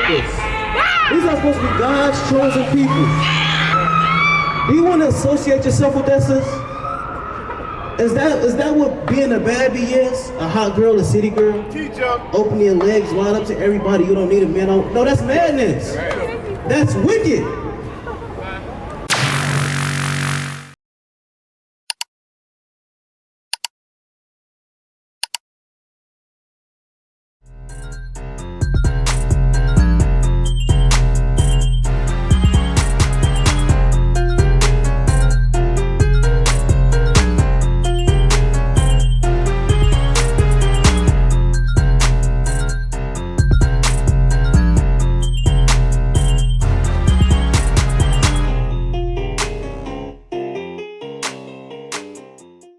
workers. These are supposed to be God's chosen people. Do you want to associate yourself with that, sis? Is that what being a baddie is? A hot girl, a city girl? Open your legs wide up to everybody. You don't need a man on. No, that's madness. That's wicked.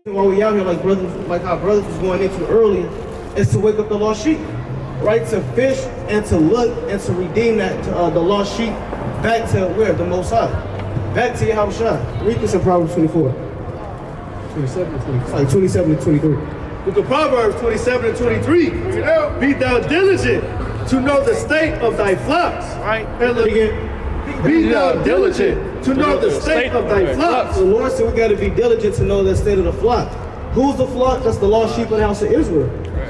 While we out here, like our brothers was going into earlier, is to wake up the lost sheep, right? To fish and to look and to redeem that the lost sheep back to where? The Most High, back to Yahushua. Read this in Proverbs 24. 27 and 23. It's like 27 and 23. Book of Proverbs 27 and 23. Be thou diligent to know the state of thy flocks. Right. And be thou diligent to know the state of thy flocks. The Lord said we got to be diligent to know the state of the flock. Who's the flock? That's the lost sheep of the house of Israel.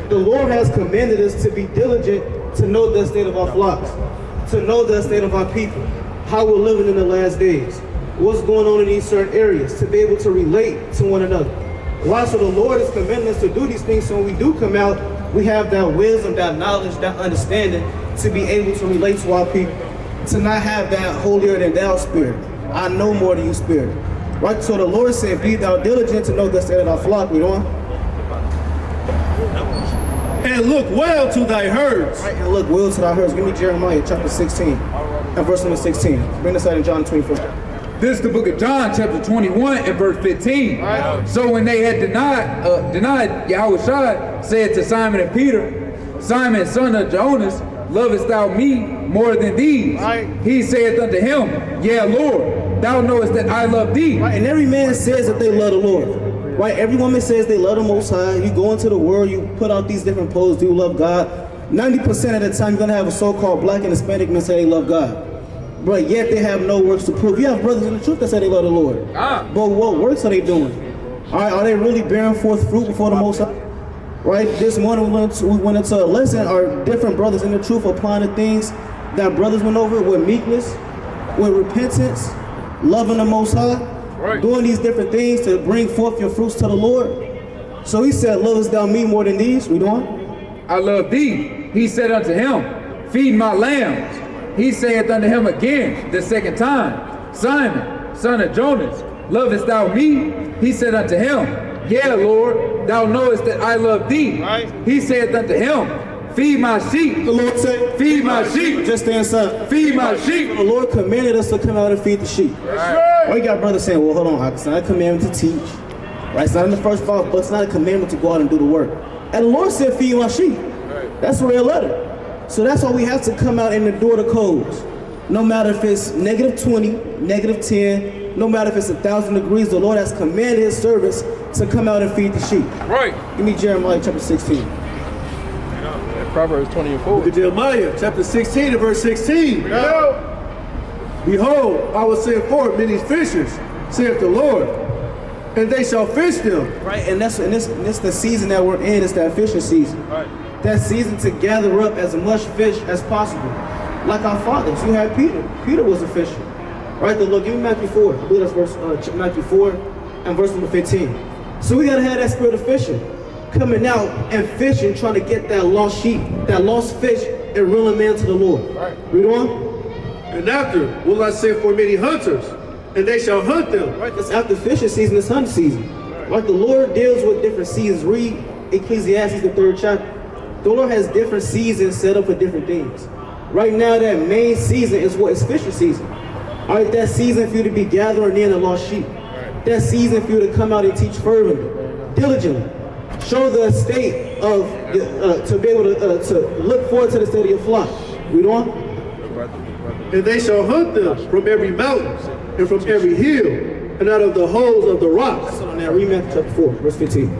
The Lord has commanded us to be diligent to know the state of our flocks, to know the state of our people, how we're living in the last days, what's going on in these certain areas, to be able to relate to one another. Why? So the Lord is commanding us to do these things, so when we do come out, we have that wisdom, that knowledge, that understanding to be able to relate to our people, to not have that holier than thou spirit. I know more than you spirit. Right? So the Lord said, be thou diligent to know the state of thy flock. We doing? And look well to thy herds. Right, and look well to thy herds. Give me Jeremiah chapter 16 and verse number 16. Bring this out in John 24. This is the book of John, chapter 21 and verse 15. Right. So when they had denied Yahushua, said to Simon and Peter, Simon, son of Jonas, lovest thou me more than these? Right. He saith unto him, Yeah, Lord, thou knowest that I love thee. Right, and every man says that they love the Lord. Right, every woman says they love the Most High. You go into the world, you put out these different posts, do you love God? 90% of the time you're going to have a so-called black and Hispanic man say they love God. But yet they have no works to prove. You have brothers in the truth that say they love the Lord. But what works are they doing? All right, are they really bearing forth fruit before the Most High? Right, this morning we went into a lesson. Are different brothers in the truth applying the things that brothers went over with meekness, with repentance, loving the Most High, doing these different things to bring forth your fruits to the Lord? So he said, lovest thou me more than these? We doing? I love thee. He said unto him, Feed my lambs. He saith unto him again the second time, Simon, son of Jonas, lovest thou me? He said unto him, Yeah, Lord, thou knowest that I love thee. Right. He saith unto him, Feed my sheep. The Lord said, Feed my sheep. just stand aside. Feed my sheep. The Lord commanded us to come out and feed the sheep. Right. We got brothers saying, well, hold on, it's not a commandment to teach. Right? It's not in the first part, but it's not a commandment to go out and do the work. And the Lord said, feed my sheep. Right. That's a real letter. So that's why we have to come out and endure the codes. No matter if it's -20, -10, no matter if it's 1,000 degrees, the Lord has commanded his servants to come out and feed the sheep. Right. Give me Jeremiah chapter 16. Proverbs 20 and 4. Book of Jeremiah, chapter 16 and verse 16. Behold, I will send forth many fishers, saith the Lord, and they shall fish them. Right, and this the season that we're in. It's that fishing season. Right. That season to gather up as much fish as possible. Like our fathers, you had Peter. Peter was a fisher. Right, look, give me Matthew 4. I believe that's Matthew 4 and verse number 15. So we gotta have that spirit of fishing. Coming out and fishing, trying to get that lost sheep, that lost fish, and reel them in to the Lord. Right. Read on. And after will I send for many hunters, and they shall hunt them. Right, because after fishing season, it's hunting season. Right, the Lord deals with different seasons. Read Ecclesiastes, the 3rd chapter. The Lord has different seasons set up for different things. Right now, that main season is what is fishing season. All right, that season for you to be gathering in the lost sheep. That season for you to come out and teach fervently, diligently. Show the state of, to be able to look forward to the state of your flock. Read on. And they shall hunt them from every mountain and from every hill and out of the holes of the rocks. So now read Matthew chapter 4, verse 15.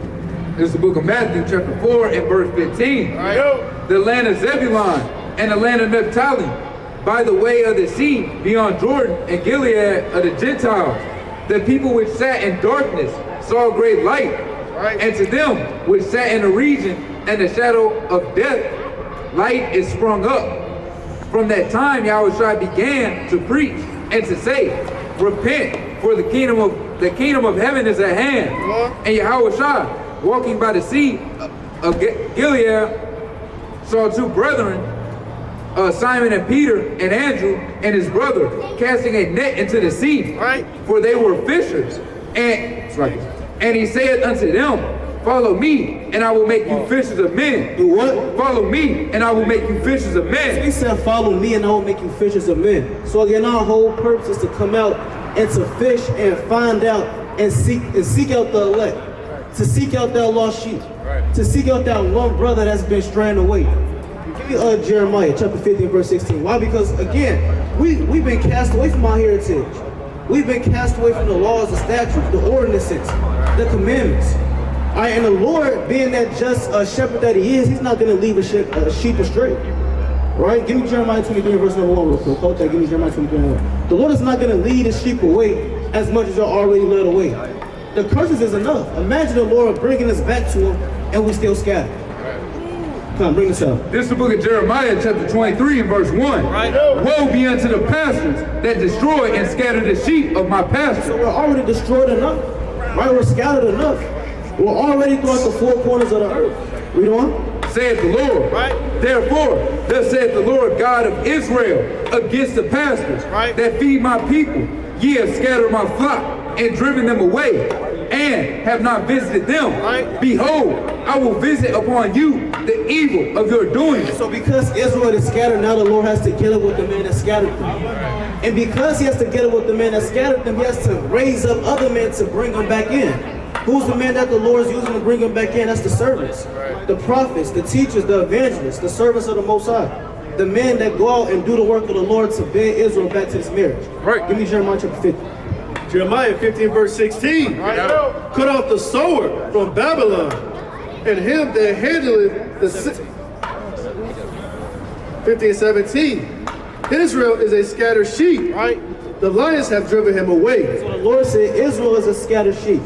This is the book of Matthew, chapter 4 and verse 15. The land of Zebulun and the land of Naphtali, by the way of the sea beyond Jordan and Gilead of the Gentiles. The people which sat in darkness saw a great light, and to them which sat in the region and the shadow of death, light is sprung up. From that time Yahushua began to preach and to say, repent, for the kingdom of heaven is at hand. And Yahushua, walking by the sea of Gilead, saw two brethren, Simon and Peter and Andrew and his brother, casting a net into the sea, for they were fishers. And he said unto them, follow me, and I will make you fishers of men. Do what? Follow me, and I will make you fishers of men. He said, follow me, and I will make you fishers of men. So again, our whole purpose is to come out and to fish and find out and seek out the elect, to seek out that lost sheep, to seek out that one brother that's been straying away. Give me Jeremiah chapter 15, verse 16. Why? Because again, we've been cast away from our heritage. We've been cast away from the laws, the statutes, the ordinances, the commandments. All right, and the Lord, being that just shepherd that he is, he's not going to leave a sheep astray. Right? Give me Jeremiah 23, verse number 1 real quick. Hold that, give me Jeremiah 23, 1. The Lord is not going to lead his sheep away as much as you're already led away. The curses is enough. Imagine the Lord bringing us back to him and we still scattered. Come on, bring this up. This is the book of Jeremiah, chapter 23 and verse 1. Woe be unto the pastors that destroy and scatter the sheep of my pasture. So we're already destroyed enough. Right? We're scattered enough. We're already throughout the four corners of the earth. Read on. Saith the Lord. Therefore, thus saith the Lord God of Israel against the pastors that feed my people. Ye have scattered my flock and driven them away, and have not visited them. Behold, I will visit upon you the evil of your doings. So because Israel is scattered, now the Lord has to get up with the man that scattered them. And because he has to get up with the man that scattered them, he has to raise up other men to bring them back in. Who's the man that the Lord is using to bring them back in? That's the servants, the prophets, the teachers, the evangelists, the servants of the Most High. The men that go out and do the work of the Lord to bring Israel back to this marriage. Give me Jeremiah chapter 50. Jeremiah 15, verse 16. Cut off the sword from Babylon, and him that handleth the 15, 17. Israel is a scattered sheep. The lions have driven him away. So the Lord said Israel is a scattered sheep,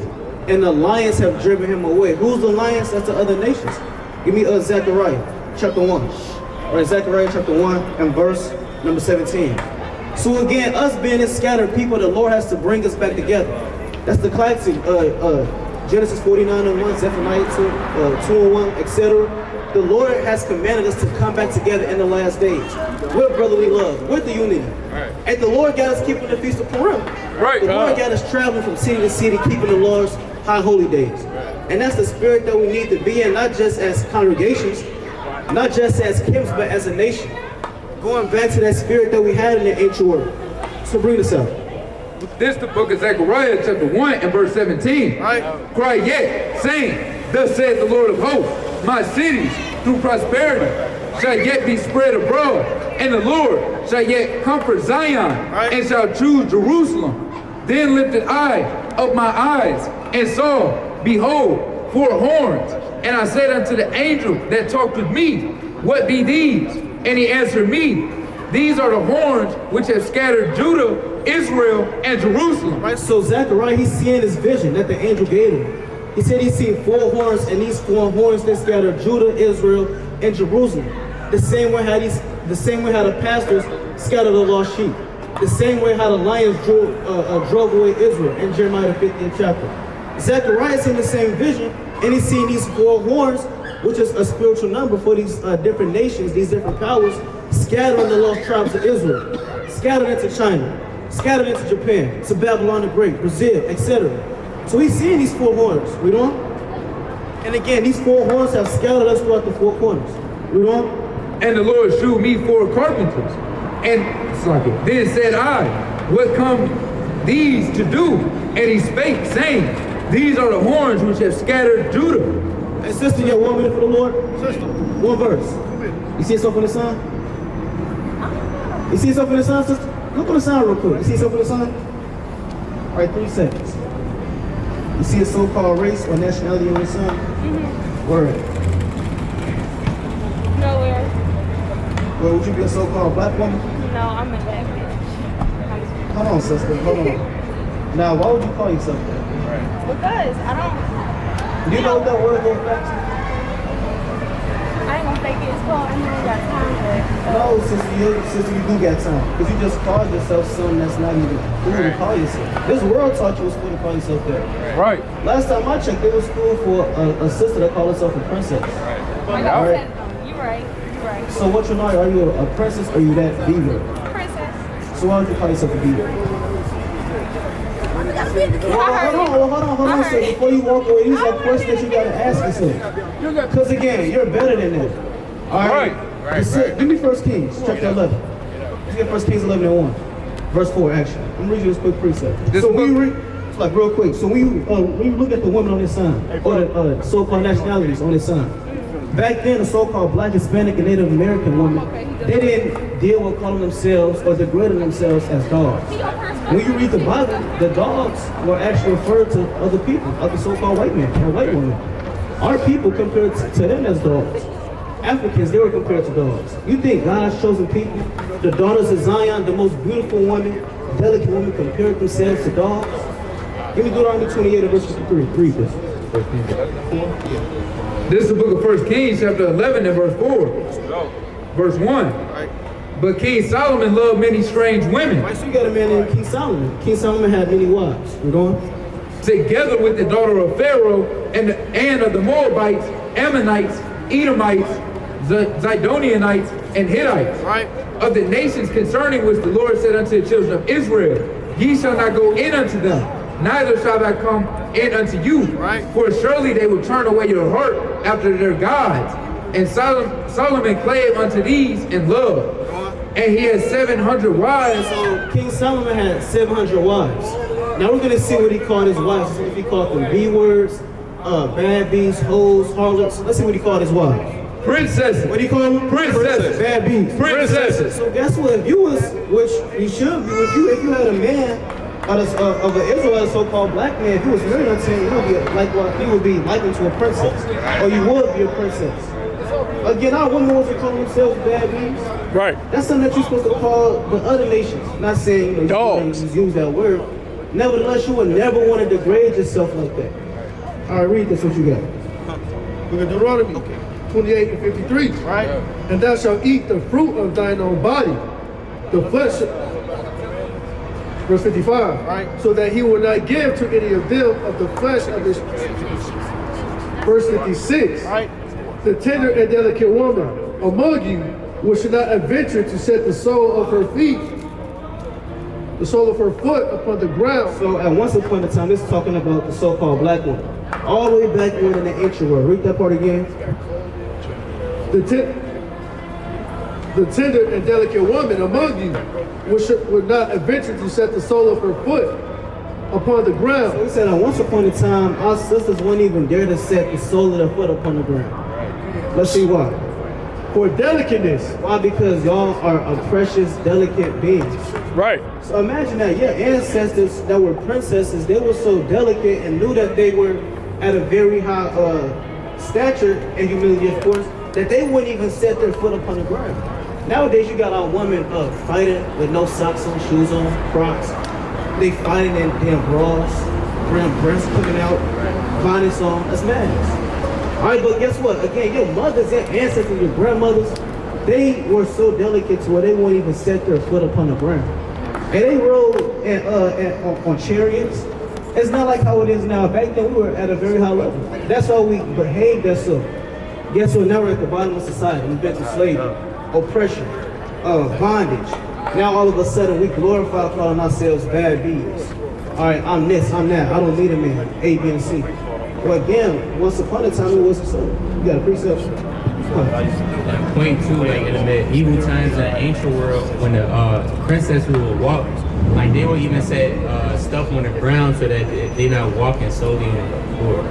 and the lions have driven him away. Who's the lions? That's the other nations. Give me Zechariah chapter 1. All right, Zechariah chapter 1 and verse number 17. So again, us being a scattered people, the Lord has to bring us back together. That's the classic Genesis 49 and 1, Zephaniah 2 and 1, etc. The Lord has commanded us to come back together in the last days with brotherly love, with the unity. And the Lord got us keeping the Feast of Purim. The Lord got us traveling from city to city, keeping the Lord's high holy days. And that's the spirit that we need to be in, not just as congregations, not just as camps, but as a nation. Going back to that spirit that we had in the ancient world. So bring this up. This is the book of Zechariah, chapter 1 and verse 17. Cry yet, saying, thus saith the Lord of hosts, my cities through prosperity shall yet be spread abroad, and the Lord shall yet comfort Zion, and shall choose Jerusalem. Then lifted I up my eyes, and saw, behold, 4 horns. And I said unto the angel that talked with me, what be these? And he answered me, these are the horns which have scattered Judah, Israel, and Jerusalem. So Zechariah, he's seeing this vision that the angel gave him. He said he's seen 4 horns, and these 4 horns that scattered Judah, Israel, and Jerusalem. The same way how the pastors scattered the lost sheep. The same way how the lions drove away Israel in Jeremiah the 50th chapter. Zechariah's seen the same vision, and he's seen these 4 horns, which is a spiritual number for these different nations, these different powers, scattered the lost tribes of Israel, scattered into China, scattered into Japan, to Babylon the Great, Brazil, etc. So he's seeing these 4 horns. Read on. And again, these 4 horns have scattered us throughout the 4 corners. Read on. And the Lord shewed me 4 carpenters. And then said I, what come these to do? And he spake, saying, these are the horns which have scattered Judah. Hey, sister, you have 1 minute for the Lord? Sister. 1 verse. You see yourself in the sun? You see yourself in the sun, sister? Look on the sun real quick. You see yourself in the sun? All right, 3 seconds. You see a so-called race or nationality in the sun? Word. Nowhere. Well, would you be a so-called black woman? No, I'm a bad bitch. Hold on, sister. Hold on. Now, why would you call yourself that? Because I don't. Do you know what that word goes back to? I ain't gonna fake it. It's called. I ain't got time for it. No, sister, you do got time. Because you just called yourself something that's not even cool to call yourself. This world taught you it was cool to call yourself that. Right. Last time I checked, it was cool for a sister that called herself a princess. Like I said, you're right. You're right. So what you know, are you a princess or are you that diva? Princess. So why would you call yourself a diva? Hold on. So before you walk away, these are questions that you gotta ask yourself. Because again, you're better than that. All right. Give me 1 Kings, chapter 11. Let's get 1 Kings 11 and 1. Verse 4, actually. I'm reading this quick precept. So when you read, it's like real quick. So when you look at the women on this sign, or the so-called nationalities on this sign, back then the so-called Black, Hispanic, and Native American women, they didn't deal with calling themselves or degrading themselves as dogs. When you read the Bible, the dogs were actually referred to other people, other so-called white men or white women. Our people compared to them as dogs. Africans, they were compared to dogs. You think God's chosen people, the daughters of Zion, the most beautiful women, delicate women, compared themselves to dogs? Give me Deuteronomy 28 and verse 53. Read this. This is the book of 1 Kings, chapter 11 and verse 4. Verse 1. But King Solomon loved many strange women. Right, so you got a man named King Solomon. King Solomon had many wives. We're going? Together with the daughter of Pharaoh and of the Moabites, Ammonites, Edomites, Zidonianites, and Hittites. Right. Of the nations concerning which the Lord said unto the children of Israel, ye shall not go in unto them, neither shall thou come in unto you. Right. For surely they will turn away your heart after their gods. And Solomon clave unto these in love. And he had 700 wives. So King Solomon had 700 wives. Now we're going to see what he called his wives. If he called them B-words, bad bees, hoes, harlots. Let's see what he called his wives. Princesses. What do you call them? Princesses. Bad bees. Princesses. So guess what? If you was, which you should be, if you had a man of an Israelite so-called black man, if you was married unto him, you would be likened to a princess, or you would be a princess. Again, our women wasn't calling themselves bad bees. Right. That's something that you're supposed to call the other nations. Not saying you dogs. Just use that word. Nevertheless, you would never want to degrade yourself like that. All right, read this. What you got? Look at Deuteronomy 28 and 53. Right. And thou shalt eat the fruit of thine own body, the flesh. Verse 55. Right. So that he will not give to any of them of the flesh of his. Verse 56. Right. The tender and delicate woman among you, which should not adventure to set the sole of her feet, the sole of her foot upon the ground. So at once upon a time, this is talking about the so-called black woman. All the way back in the ancient world. Read that part again. The tender and delicate woman among you, which would not adventure to set the sole of her foot upon the ground. So he said, at once upon a time, our sisters wouldn't even dare to set the sole of their foot upon the ground. Let's see why. For delicateness. Why? Because y'all are a precious, delicate beings. Right. So imagine that your ancestors that were princesses, they were so delicate and knew that they were at a very high stature and humility, of course, that they wouldn't even set their foot upon the ground. Nowadays, you got our women fighting with no socks on, shoes on, Crocs. They fighting in damn bras, damn breasts coming out, bonnets on. That's madness. All right, but guess what? Again, your mothers, your ancestors, your grandmothers, they were so delicate to where they wouldn't even set their foot upon the ground. And they rode on chariots. It's not like how it is now. Back then, we were at a very high level. That's how we behaved ourselves. Guess what? Now we're at the bottom of society. We've been to slavery, oppression, bondage. Now all of a sudden, we glorify calling ourselves bad beings. All right, I'm this, I'm that. I don't need a man. A, B, and C. Well, again, once upon a time, it wasn't so. You got a precept? And point two, like in the medieval times in the ancient world, when the princess would walk, like they would even set stuff on the ground so that they're not walking solely on the floor.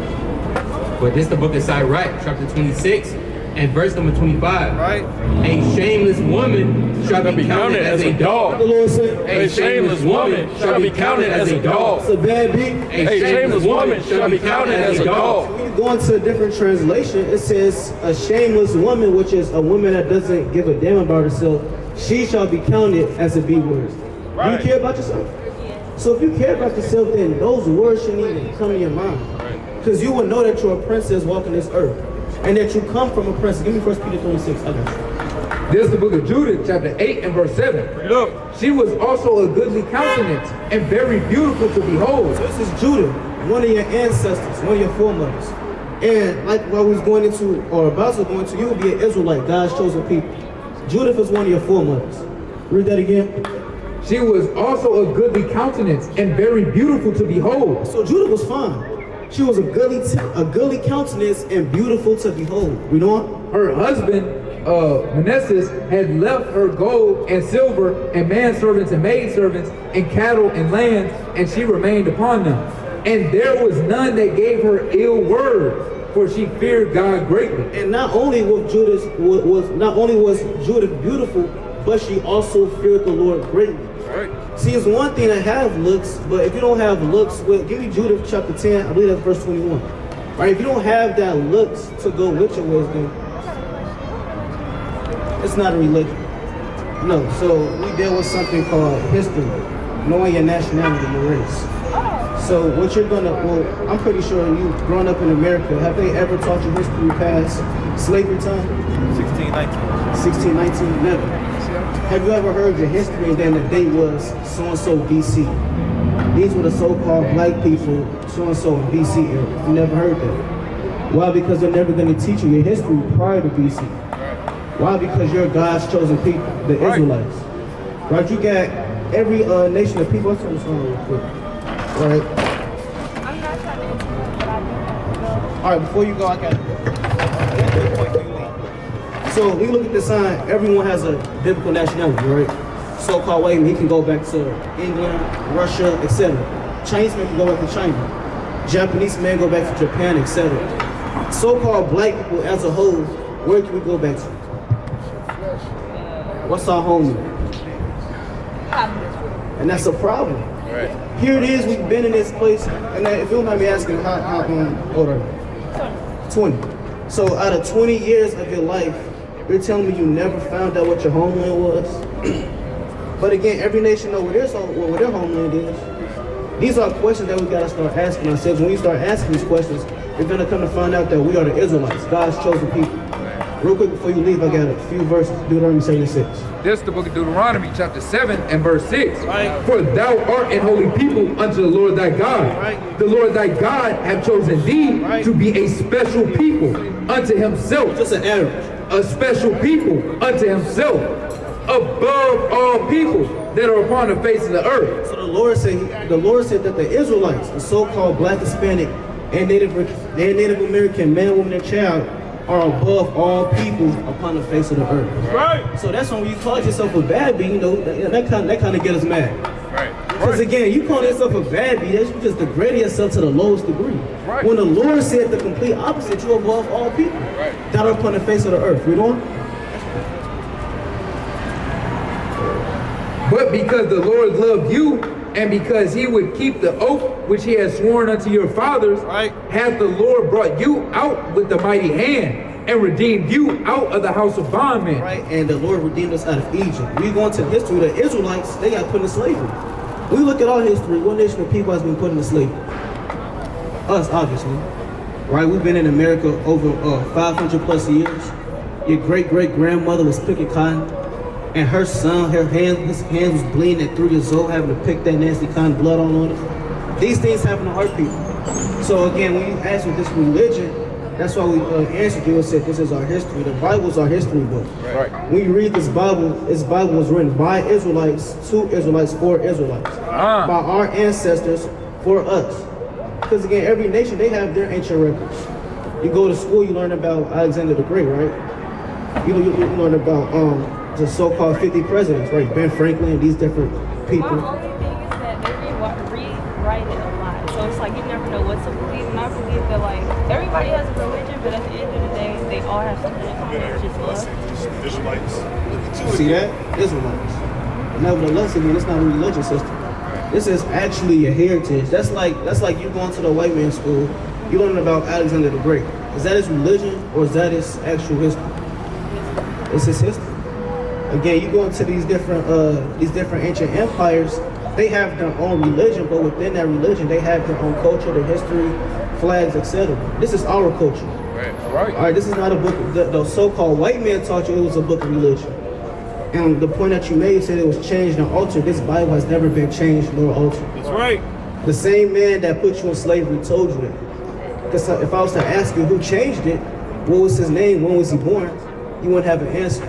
But this the book of Sirach, chapter 26, and verse number 25. Right. A shameless woman shall be counted as a dog. The Lord said, A shameless woman shall be counted as a dog. it's a bad being. A shameless woman shall be counted as a dog. When you go into a different translation, it says a shameless woman, which is a woman that doesn't give a damn about herself. she shall be counted as a B word. Do you care about yourself? So if you care about yourself, then those words shouldn't even come to your mind. Because you will know that you're a princess walking this earth. And that you come from a princess. Give me 1 Peter 3:6. I got you. This is the book of Judith, chapter 8 and verse 7. She was also a goodly countenance and very beautiful to behold. So this is Judah, one of your ancestors, one of your foremothers. And like what we was going into, or about to go into, you will be an Israelite, God's chosen people. Judith is one of your foremothers. Read that again. She was also a goodly countenance and very beautiful to behold. So Judah was fine. She was a goodly countenance and beautiful to behold. Read on. Her husband, Manasseh, had left her gold and silver and manservants and maidservants and cattle and lands, and she remained upon them. And there was none that gave her ill word, for she feared God greatly. And not only was Judith beautiful, but she also feared the Lord greatly. Right. See, it's one thing to have looks, but if you don't have looks, well, give me Judith chapter 10, I believe that's verse 21. Right? If you don't have that looks to go with your wisdom, it's not a religion. No, so we deal with something called history, knowing your nationality, your race. So what you're gonna, well, I'm pretty sure you've grown up in America. Have they ever taught you history past slavery time? 1619, never. Have you ever heard your history and then the date was so-and-so BC? These were the so-called black people, so-and-so in BC era. You never heard that. Why? Because they're never gonna teach you your history prior to BC. Why? Because you're God's chosen people, the Israelites. Right? You got every nation of people. Let's turn this on real quick. Right? I'm not trying to interrupt, but I do have to go. All right, before you go, I got a point for you. So when you look at the sign, everyone has a biblical nationality, right? So-called white man, he can go back to England, Russia, etc. Chinese man can go back to China. Japanese man go back to Japan, etc. So-called black people as a whole, where can we go back to? What's our home? And that's a problem. Right. Here it is, we've been in this place, and if you don't mind me asking, how old are you? 20. So out of 20 years of your life, you're telling me you never found out what your homeland was? But again, every nation knows where their homeland is. These are questions that we gotta start asking ourselves. When we start asking these questions, we're gonna come to find out that we are the Israelites, God's chosen people. Real quick before you leave, I got a few verses, Deuteronomy 76. This is the book of Deuteronomy, chapter 7 and verse 6. Right. For thou art an holy people unto the Lord thy God. Right. The Lord thy God hath chosen thee to be a special people unto himself. Just an average. A special people unto himself, above all people that are upon the face of the earth. So the Lord said that the Israelites, the so-called black, Hispanic, and Native American man, woman, and child, are above all people upon the face of the earth. Right. So that's when you call yourself a bad bee, you know, that kind of gets us mad. Right. Because again, you call yourself a bad bee, you just degrade yourself to the lowest degree. Right. When the Lord said the complete opposite, you're above all people that are upon the face of the earth. Read on. But because the Lord loved you, and because he would keep the oath which he has sworn unto your fathers, hath the Lord brought you out with the mighty hand, and redeemed you out of the house of bondmen. Right, and the Lord redeemed us out of Egypt. We go into history, the Israelites, they got put in slavery. We look at our history, what nation of people has been put in slavery? Us, obviously. Right, we've been in America over 500 plus years. Your great-great-grandmother was picking cotton, and her son, his hands was bleeding at 3 years old, having to pick that nasty cotton, blood all on it. These things happen to our people. So again, when you ask with this religion, that's why we answered you and said this is our history. The Bible is our history book. Right. When you read this Bible was written by Israelites, to Israelites, for Israelites. By our ancestors, for us. Because again, every nation, they have their ancient records. You go to school, you learn about Alexander the Great, right? You learn about the so-called 50 presidents, right? Ben Franklin, these different people. My only thing is that they rewrite it a lot. So it's like you never know what to believe. And I believe that like everybody has a religion, but at the end of the day, they all have something in common, which is love. Israelites. See that? Israelites. Nevertheless, again, it's not a religious system. This is actually a heritage. That's like you going to the white man's school, you learning about Alexander the Great. Is that his religion or is that his actual history? It's his history. Again, you go into these different ancient empires, they have their own religion, but within that religion, they have their own culture, their history, flags, etc. This is our culture. Right. All right, this is not a book. The so-called white man taught you it was a book of religion. And the point that you made said it was changed and altered. This Bible has never been changed nor altered. That's right. The same man that put you in slavery told you that. Because if I was to ask you who changed it, what was his name, when was he born, you wouldn't have an answer.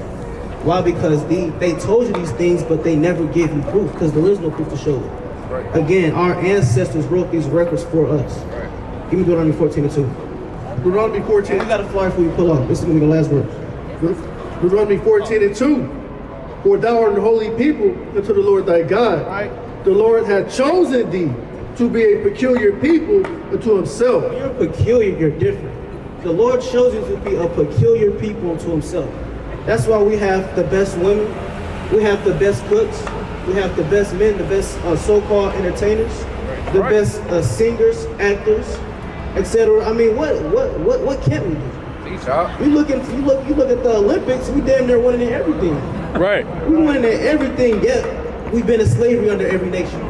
Why? Because they told you these things, but they never gave you proof, because there is no proof to show it. Right. Again, our ancestors wrote these records for us. Right. Give me Deuteronomy 14:2. Deuteronomy 14. We got a flyer before you pull off. This is going to be the last word. Deuteronomy 14:2. For thou art a holy people unto the Lord thy God. Right. The Lord hath chosen thee to be a peculiar people unto himself. You're peculiar, you're different. The Lord chose you to be a peculiar people unto himself. That's why we have the best women, we have the best cooks, we have the best men, the best so-called entertainers, the best singers, actors, etc. I mean, what can't we do? You look at the Olympics, we damn near winning in everything. Right. We winning in everything, yet we've been in slavery under every nation.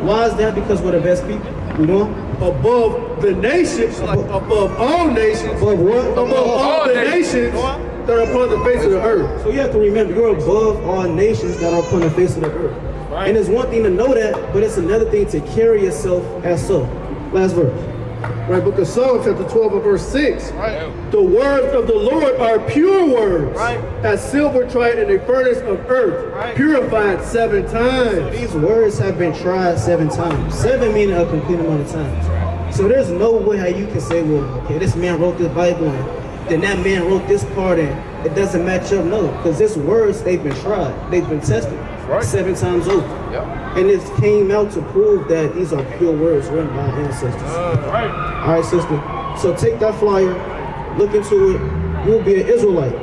Why is that? Because we're the best people. You know? Above the nations, above all nations, Above what? above all the nations that are upon the face of the earth. So you have to remember, you're above all nations that are upon the face of the earth. Right. And it's one thing to know that, but it's another thing to carry yourself as so. Last verse. Right, book of Psalms, chapter 12 and verse 6. Right. The words of the Lord are pure words, Right. as silver tried in a furnace of earth, Right. purified 7 times. These words have been tried 7 times. 7 meaning a complete amount of times. So there's no way how you can say, well, okay, this man wrote this Bible, and then that man wrote this part, and it doesn't match up. No, because this words, they've been tried. They've been tested Right. 7 times over. Yep. And it came out to prove that these are pure words written by our ancestors. Right. All right, sister. So take that flyer, look into it. You will be an Israelite,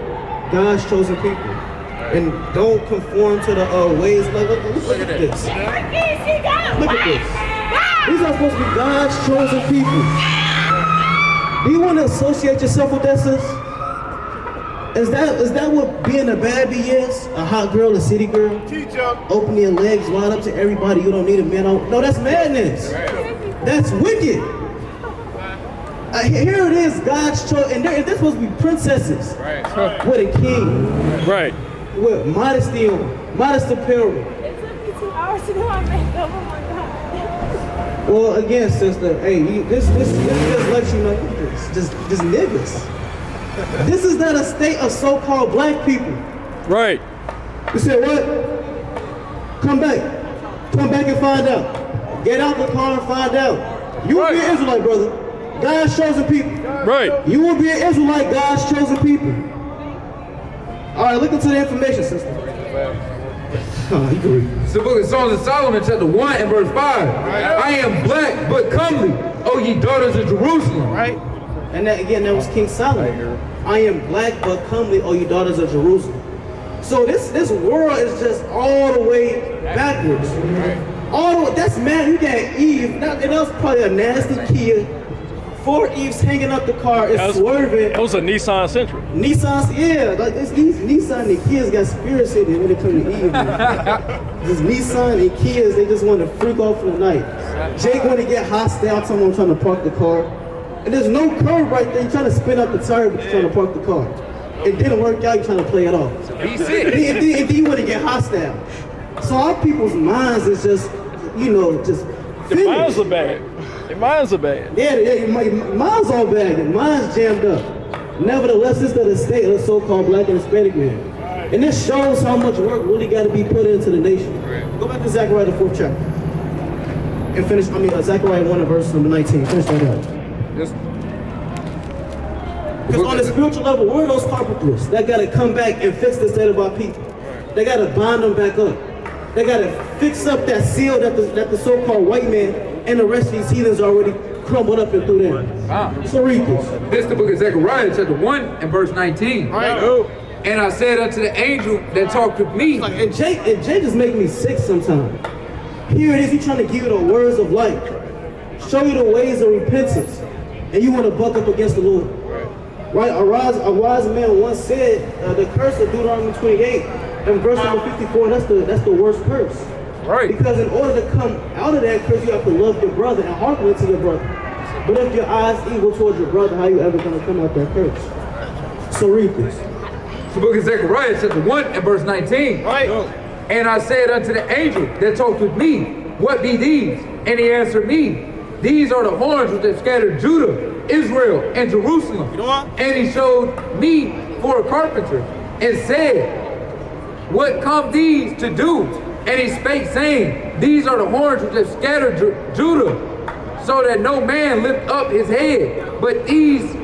God's chosen people. And don't conform to the ways. Look at this. Look at this. These are supposed to be God's chosen people. Do you want to associate yourself with that, sis? Is that what being a baddie is? A hot girl, a city girl? Open your legs wide up to everybody. You don't need a man. No, that's madness. That's wicked. Here it is, God's choice, and they're supposed to be princesses with a king, Right. with modesty on, modest apparel. It took me 2 hours to do my makeup. Oh my God. Well, again, sister, hey, this just lets you know this, just niggas. This is not a state of so-called black people. Right. You said what? Come back and find out. Get out the car and find out. You will be an Israelite, brother. God's chosen people. Right. You will be an Israelite, God's chosen people. All right, look into the information, sister. You can read. It's the book of Songs of Solomon, chapter 1 and verse 5. I am black but comely, O ye daughters of Jerusalem. Right? And that was King Solomon. I am black but comely, O you daughters of Jerusalem. So this world is just all the way backwards. All the way, that's mad. You got Eve. That was probably a nasty Kia. 4 Eves hanging up the car. It's swerving. It was a Nissan Sentra. Nissan's, yeah, like these Nissan and Kias got spirits in it when it comes to Eve. This Nissan and Kias, they just want to freak off for the night. Jake want to get hostile, someone trying to park the car. And there's no curb right there. You're trying to spin up the tire, but you're trying to park the car. It didn't work out, you're trying to play it off. Be sick. And then you want to get hostile. So our people's minds is just, just The minds are bad. The minds are bad. Yeah, mine's all bad. Mine's jammed up. Nevertheless, this is the state of the so-called black and Hispanic man. And this shows how much work really got to be put into the nation. Go back to Zechariah, the 4th chapter. And finish, Zechariah 1 and verse number 19. Finish that out. Because on the spiritual level, we're those carpenters that got to come back and fix the state of our people. They got to bind them back up. They got to fix up that seal that the so-called white man and the rest of these heathens already crumbled up and threw them. So read this. This is the book of Zechariah, chapter 1 and verse 19. And I said unto the angel that talked with me. And Jay just make me sick sometimes. Here it is, he's trying to give you the words of life. Show you the ways of repentance. And you want to buck up against the Lord. Right? A wise man once said, the curse of Deuteronomy 28 And verse number 54, that's the worst curse. Right. Because in order to come out of that curse, you have to love your brother and hearken to your brother. But if your eyes evil towards your brother, how you ever going to come out that curse? So read this. The book of Zechariah, chapter 1 and verse 19. Right. And I said unto the angel that talked with me, what be these? And he answered me, these are the horns which have scattered Judah, Israel, and Jerusalem. You know what? And he showed me for a carpenter, and said, what come these to do? And he spake, saying, these are the horns which have scattered Judah, so that no man lift up his head. But these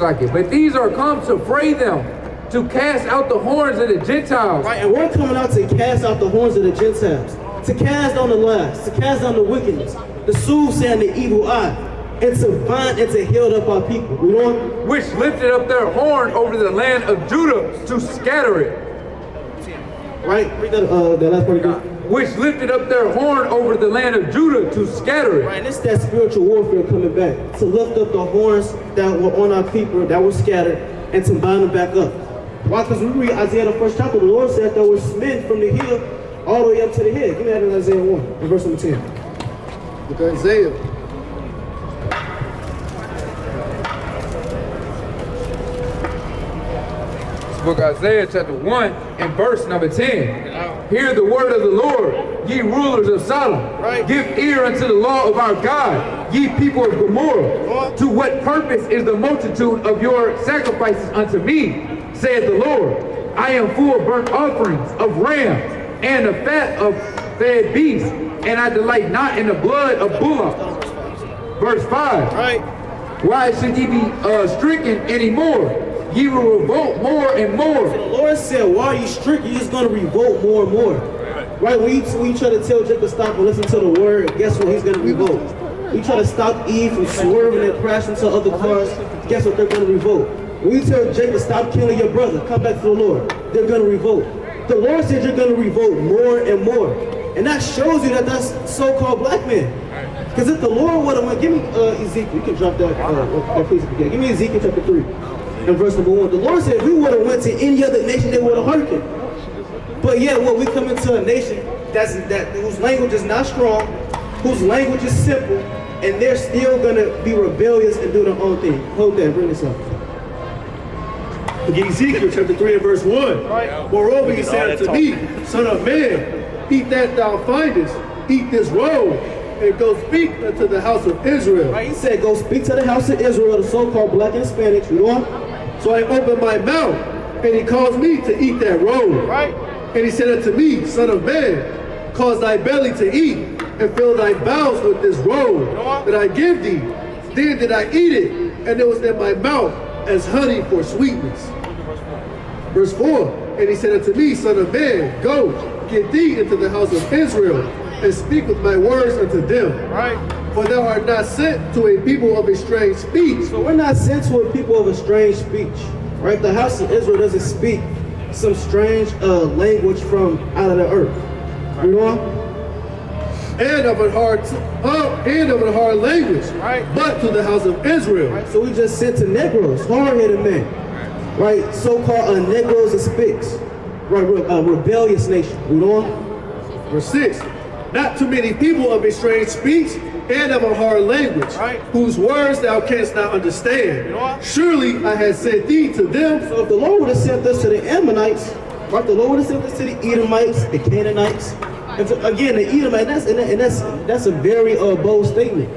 are come to fray them, to cast out the horns of the Gentiles. Right, and we're coming out to cast out the horns of the Gentiles, to cast down the lies, to cast down the wickedness, the soothsaying, the evil eye, and to bind and to heal up our people. We don't. Which lifted up their horn over the land of Judah to scatter it. Right, read that last part again. Which lifted up their horn over the land of Judah to scatter it. Right, and it's that spiritual warfare coming back, to lift up the horns that were on our people, that were scattered, and to bind them back up. Why? Because we read Isaiah the 1st chapter, the Lord said there were smitten from the heel all the way up to the head. Give me that in Isaiah 1, in verse number 10. Look at Isaiah. Book of Isaiah chapter 1 and verse number 10. Hear the word of the Lord, ye rulers of Sodom. Right. Give ear unto the law of our God, ye people of Gomorrah. To what purpose is the multitude of your sacrifices unto me, saith the Lord? I am full of burnt offerings of rams and the fat of fed beasts, and I delight not in the blood of bullock. Verse 5. Right. Why should ye be stricken anymore? Ye will revolt more and more. The Lord said, while you strict, you're just going to revolt more and more. Right? When you try to tell Jacob stop and listen to the word, guess what? He's going to revolt. When you try to stop Eve from swerving and crashing into other cars, guess what? They're going to revolt. When you tell Jacob stop killing your brother, come back to the Lord, they're going to revolt. The Lord said you're going to revolt more and more. And that shows you that that's so-called black men. Because if the Lord would have went, give me Ezekiel, you can drop that piece again. Give me Ezekiel chapter 3. In verse number 1, the Lord said if we would have went to any other nation, they would have hearkened. But yet, we come into a nation whose language is not strong, whose language is simple, and they're still gonna be rebellious and do their own thing. Hold that, bring this up. Again, Ezekiel chapter 3 and verse 1. Right. Moreover, he said unto me, Son of man, eat that thou findest, eat this roll, and go speak unto the house of Israel. Right, he said, go speak to the house of Israel, the so-called black and Hispanics, you know? So I opened my mouth, and he caused me to eat that roll. Right. And he said unto me, Son of man, cause thy belly to eat, and fill thy bowels with this roll that I give thee. Then did I eat it, and it was in my mouth as honey for sweetness. Verse 4, and he said unto me, Son of man, go, get thee into the house of Israel, and speak with my words unto them. Right. For thou art not sent to a people of a strange speech. So we're not sent to a people of a strange speech, right? The house of Israel doesn't speak some strange language from out of the earth. You know? And of a hard language, Right. but to the house of Israel. Right? So we just sent to Negroes, hard-headed men, right? So-called Negroes and Spics, right? Rebellious nation. You know? Verse 6, not too many people of a strange speech and of a hard language, Right. whose words thou canst not understand. You know what? Surely I had sent thee to them. So if the Lord would have sent us to the Ammonites, right? The Lord would have sent us to the Edomites, the Canaanites. And again, the Edomites, that's a very bold statement.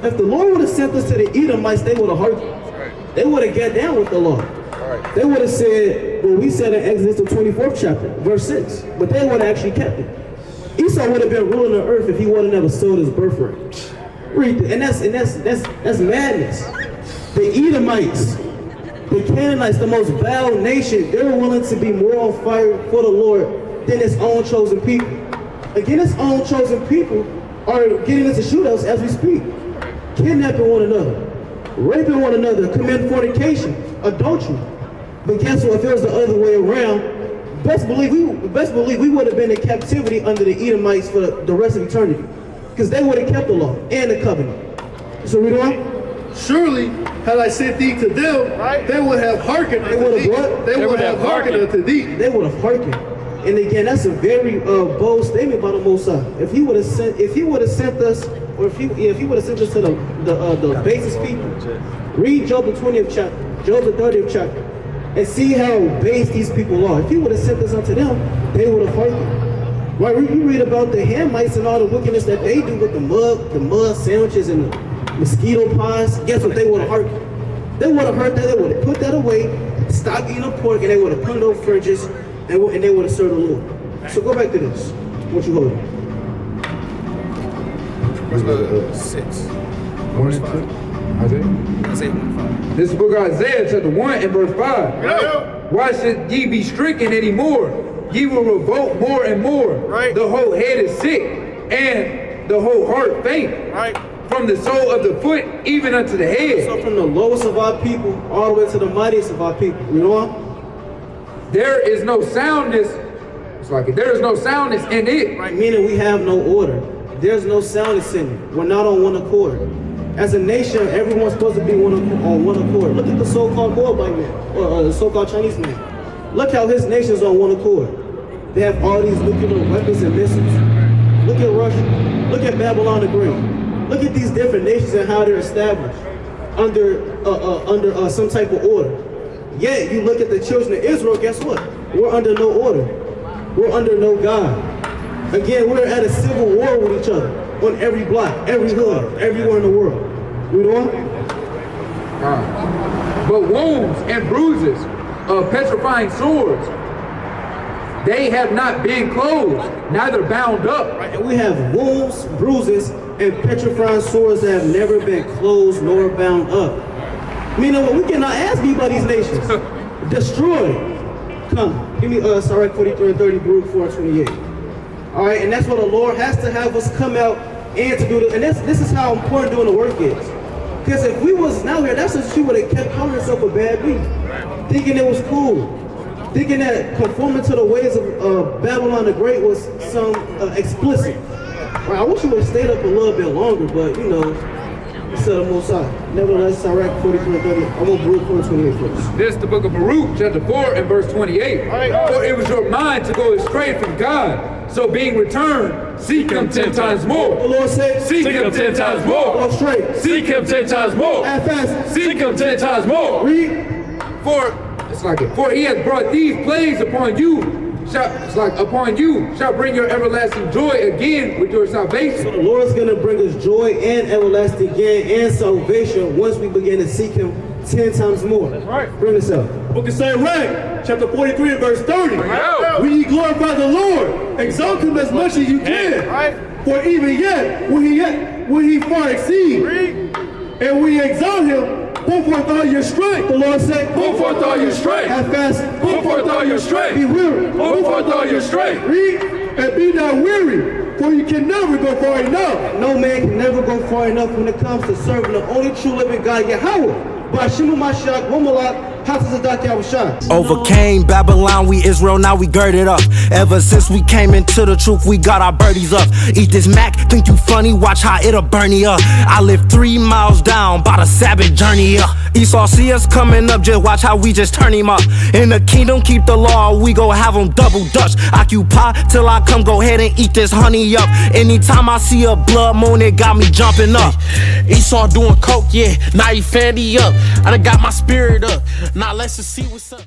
If the Lord would have sent us to the Edomites, they would have hearkened. They would have got down with the law. They would have said, well, we said in Exodus the 24th chapter, verse 6, but they would have actually kept it. Esau would have been ruling the earth if he would have never sold his birthright. Read it. And that's madness. The Edomites, the Canaanites, the most vile nation, they were willing to be more on fire for the Lord than its own chosen people. Again, its own chosen people are getting into shootouts as we speak, kidnapping one another, raping one another, committing fornication, adultery. But guess what? If it was the other way around, best believe we would have been in captivity under the Edomites for the rest of eternity, because they would have kept the law and the covenant. So we don't. Surely had I sent thee to them, Right. they would have hearkened They unto would thee. have what? They would have hearkened unto thee. They would have hearkened. And again, that's a very bold statement by the Most High. If he would have sent us, or if he would have sent us to the basis people, read Job the 20th chapter, Job the 30th chapter, and see how base these people are. If he would have sent us unto them, they would have hearkened. Right? You read about the Hamites and all the wickedness that they do with the mud sandwiches and the mosquito pies. Guess what? They would have hearkened. They would have heard that. They would have put that away, stopped eating pork, and they would have put it over fridges, and they would have served the Lord. So go back to this. What you holding? Verse 6. 1 and 2. Isaiah 1:5. This is the book of Isaiah, chapter 1 and verse 5. Yeah. Why should ye be stricken anymore? Ye will revolt more and more. Right. The whole head is sick, and the whole heart faint. Right. From the sole of the foot even unto the head. So from the lowest of our people all the way to the mightiest of our people. You know what? There is no soundness. It's like there is no soundness in it. Right, meaning we have no order. There's no soundness in it. We're not on one accord. As a nation, everyone's supposed to be on one accord. Look at the so-called Moabite man, or the so-called Chinese man. Look how his nation's on one accord. They have all these nuclear weapons and missiles. Look at Russia. Look at Babylon the Great. Look at these different nations and how they're established under some type of order. Yet you look at the children of Israel. Guess what? We're under no order. We're under no God. Again, we're at a civil war with each other on every block, every hood, everywhere in the world. You know what? But wounds and bruises of petrifying swords, they have not been closed, neither bound up. Right, and we have wounds, bruises, and petrifying swords that have never been closed nor bound up. Meaning, we cannot ask me about these nations. Destroy. Come, give me Sirach 43 and 30, Baruch 4 and 28. All right, and that's what the Lord has to have us come out and to do this. And this is how important doing the work is. Because if we was now here, that's what she would have kept calling herself a bad beat, thinking it was cool, thinking that conforming to the ways of Babylon the Great was some explicit. Right, I wish you would have stayed up a little bit longer, but you know, it's the Most High. Nevertheless, Sirach 43 and 30. I'm going to Baruch 4 and 28 first. This is the book of Baruch, chapter 4 and verse 28. For it was your mind to go astray from God. So being returned, seek him 10 times more. The Lord said, Seek him 10 times go more. straight. Seek him 10 times more. Add fast. Seek him 10 times more. Read. For he has brought these plagues upon you. Upon you shall bring your everlasting joy again with your salvation. So the Lord's going to bring us joy and everlasting gain and salvation once we begin to seek him 10 times more. Right. Bring this up. Book of Sirach, chapter 43 and verse 30. out. When ye glorify the Lord, exalt him as much as you can. Right. For even yet will he far exceed. And we exalt him, put forth all your strength. The Lord said, Put forth all your strength. Add fast. Put forth all your strength. Be weary. Put forth all your strength. Read, and be not weary, for you can never go far enough. No man can never go far enough when it comes to serving the only true living God, Yahweh. Bashimu Mashiach, Womalak, Overcame Babylon, we Israel, now we girded up. Ever since we came into the truth, we got our birdies up. Eat this Mac, think you funny, watch how it'll burn you up. I live 3 miles down, by the Sabbath journey up. Esau see us coming up, just watch how we just turn him up. In the kingdom, keep the law, we gon' have them double dutch. Occupy till I come, go ahead and eat this honey up. Anytime I see a blood moon, it got me jumping up. Esau doing coke, yeah, now he fanny up. I done got my spirit up. Now let's just see what's up.